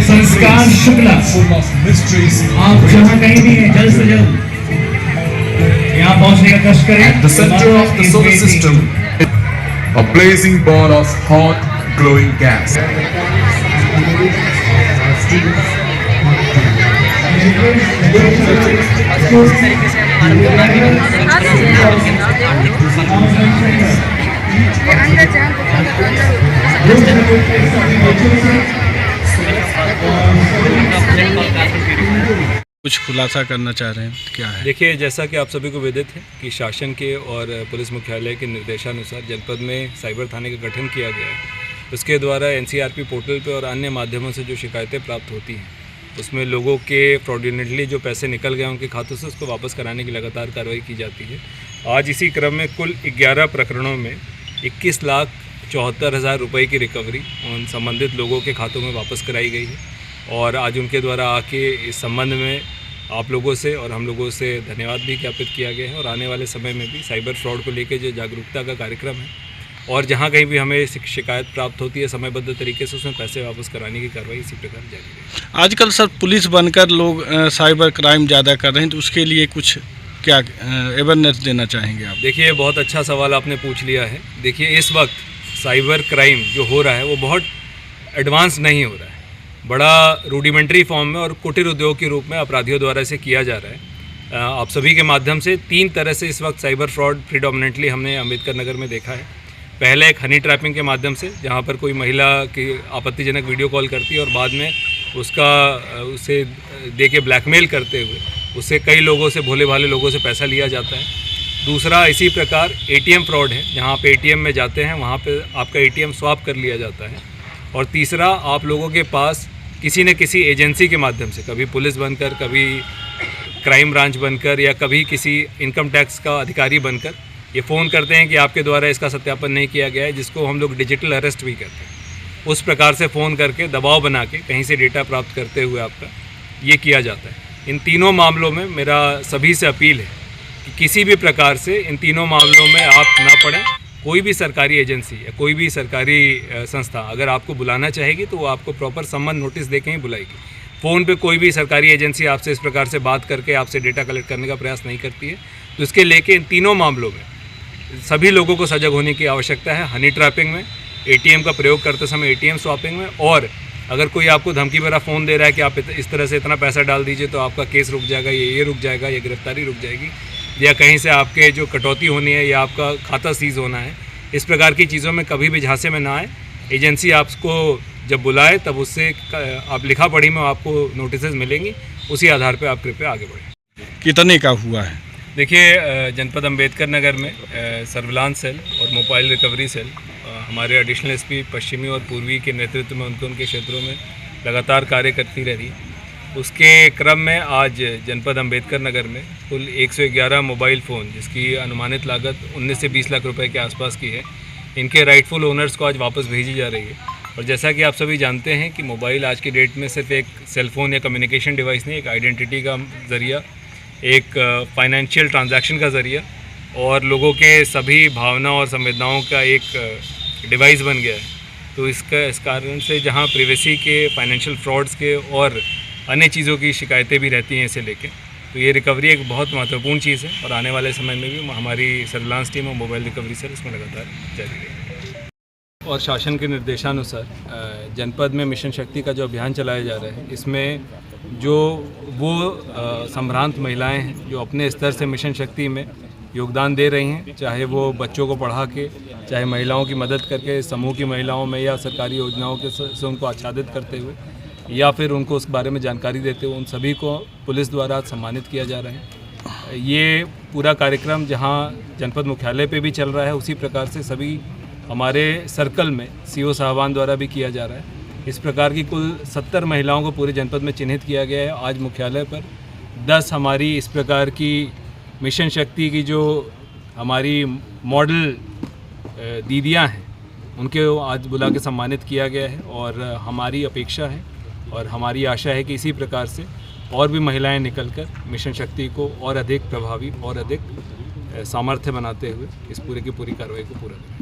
संस्कार शुक्ला, आप जहाँ कहीं भी हैं जल्द से जल्द यहाँ पहुँचने का कष्ट करें। At the center of the solar system, a blazing ball of hot, glowing gas. कुछ खुलासा करना चाह रहे हैं, क्या है? देखिए, जैसा कि आप सभी को विदित है कि शासन के और पुलिस मुख्यालय के निर्देशानुसार जनपद में साइबर थाने का गठन किया गया है। उसके द्वारा एनसीआरपी पोर्टल पे और अन्य माध्यमों से जो शिकायतें प्राप्त होती हैं, उसमें लोगों के फ्रॉडुलेंटली जो पैसे निकल गए उनके खातों से उसको वापस कराने की लगातार कार्रवाई की जाती है। आज इसी क्रम में कुल 11 प्रकरणों में 21,74,000 रुपये की रिकवरी उन संबंधित लोगों के खातों में वापस कराई गई है। और आज उनके द्वारा आके इस संबंध में आप लोगों से और हम लोगों से धन्यवाद भी ज्ञापित किया गया है। और आने वाले समय में भी साइबर फ्रॉड को लेकर जो जागरूकता का कार्यक्रम है और जहां कहीं भी हमें शिकायत प्राप्त होती है समयबद्ध तरीके से उसमें पैसे वापस कराने की कार्रवाई इसी प्रकार जारी है। आजकल सर पुलिस बनकर लोग साइबर क्राइम ज़्यादा कर रहे हैं, तो उसके लिए कुछ क्या अवेयरनेस देना चाहेंगे आप? देखिए, बहुत अच्छा सवाल आपने पूछ लिया है। देखिए, इस वक्त साइबर क्राइम जो हो रहा है वो बहुत एडवांस नहीं हो रहा है, बड़ा रूडिमेंट्री फॉर्म में और कुटीर उद्योग के रूप में अपराधियों द्वारा इसे किया जा रहा है। आप सभी के माध्यम से 3 तरह से इस वक्त साइबर फ्रॉड प्रीडोमिनेंटली हमने अम्बेडकर नगर में देखा है। पहले एक हनी ट्रैपिंग के माध्यम से, जहां पर कोई महिला की आपत्तिजनक वीडियो कॉल करती है और बाद में उसे दे के ब्लैकमेल करते हुए उससे कई लोगों से, भोले भाले लोगों से पैसा लिया जाता है। दूसरा इसी प्रकार एटीएम फ्रॉड है, जहां पे एटीएम में जाते हैं वहां पे आपका एटीएम स्वैप कर लिया जाता है। और तीसरा, आप लोगों के पास किसी न किसी एजेंसी के माध्यम से, कभी पुलिस बनकर, कभी क्राइम ब्रांच बनकर या कभी किसी इनकम टैक्स का अधिकारी बनकर ये फ़ोन करते हैं कि आपके द्वारा इसका सत्यापन नहीं किया गया है, जिसको हम लोग डिजिटल अरेस्ट भी करते हैं। उस प्रकार से फ़ोन करके दबाव बना के कहीं से डेटा प्राप्त करते हुए आपका ये किया जाता है। इन तीनों मामलों में मेरा सभी से अपील है कि किसी भी प्रकार से इन तीनों मामलों में आप ना पड़ें। कोई भी सरकारी एजेंसी या कोई भी सरकारी संस्था अगर आपको बुलाना चाहेगी तो वो आपको प्रॉपर सम्मन नोटिस दे के ही बुलाएगी। फ़ोन पे कोई भी सरकारी एजेंसी आपसे इस प्रकार से बात करके आपसे डेटा कलेक्ट करने का प्रयास नहीं करती है। तो इसके लेके इन तीनों मामलों में सभी लोगों को सजग होने की आवश्यकता है। हनी ट्रैपिंग में, एटीएम का प्रयोग करते समय एटीएम स्वैपिंग में, और अगर कोई आपको धमकी भरा फ़ोन दे रहा है कि आप इस तरह से इतना पैसा डाल दीजिए तो आपका केस रुक जाएगा, ये रुक जाएगा, ये गिरफ्तारी रुक जाएगी, या कहीं से आपके जो कटौती होनी है या आपका खाता सीज होना है, इस प्रकार की चीज़ों में कभी भी झांसे में ना आए। एजेंसी आपको जब बुलाए तब उससे आप लिखा पढ़ी में आपको नोटिस मिलेंगी, उसी आधार पर आप कृपया आगे बढ़ें। कितने का हुआ है? देखिए, जनपद अम्बेडकर नगर में सर्विलांस सेल और मोबाइल रिकवरी सेल हमारे एडिशनल एसपी पश्चिमी और पूर्वी के नेतृत्व में उनके क्षेत्रों में लगातार कार्य करती रही। उसके क्रम में आज जनपद अम्बेडकर नगर में कुल 111 मोबाइल फ़ोन, जिसकी अनुमानित लागत 19 से 20 लाख रुपए के आसपास की है, इनके राइटफुल ओनर्स को आज वापस भेजी जा रही है। और जैसा कि आप सभी जानते हैं कि मोबाइल आज की डेट में सिर्फ एक सेलफोन या कम्युनिकेशन डिवाइस नहीं, एक आइडेंटिटी का ज़रिया, एक फाइनेंशियल ट्रांजैक्शन का ज़रिया और लोगों के सभी भावना और संवेदनाओं का एक डिवाइस बन गया है। तो इस कारण से जहां प्रिवेसी के, फाइनेंशियल फ्रॉड्स के और अन्य चीज़ों की शिकायतें भी रहती हैं इसे लेके, तो ये रिकवरी एक बहुत महत्वपूर्ण चीज़ है। और आने वाले समय में भी हमारी सर्विलांस टीम और मोबाइल रिकवरी सेल इसमें लगातार जारी रहेगी। और शासन के निर्देशानुसार जनपद में मिशन शक्ति का जो अभियान चलाया जा रहा है, इसमें जो वो संभ्रांत महिलाएं हैं जो अपने स्तर से मिशन शक्ति में योगदान दे रही हैं, चाहे वो बच्चों को पढ़ा के, चाहे महिलाओं की मदद करके समूह की महिलाओं में, या सरकारी योजनाओं के से उनको आच्छादित करते हुए, या फिर उनको उस बारे में जानकारी देते हुए, उन सभी को पुलिस द्वारा सम्मानित किया जा रहा है। ये पूरा कार्यक्रम जहाँ जनपद मुख्यालय पे भी चल रहा है, उसी प्रकार से सभी हमारे सर्कल में सीओ साहबान द्वारा भी किया जा रहा है। इस प्रकार की कुल 70 महिलाओं को पूरे जनपद में चिन्हित किया गया है। आज मुख्यालय पर 10 हमारी इस प्रकार की मिशन शक्ति की जो हमारी मॉडल दीदियां हैं, उनके आज बुला के सम्मानित किया गया है। और हमारी अपेक्षा है और हमारी आशा है कि इसी प्रकार से और भी महिलाएं निकलकर मिशन शक्ति को और अधिक प्रभावी और अधिक सामर्थ्य बनाते हुए इस पूरे की पूरी कार्रवाई को पूरा करें।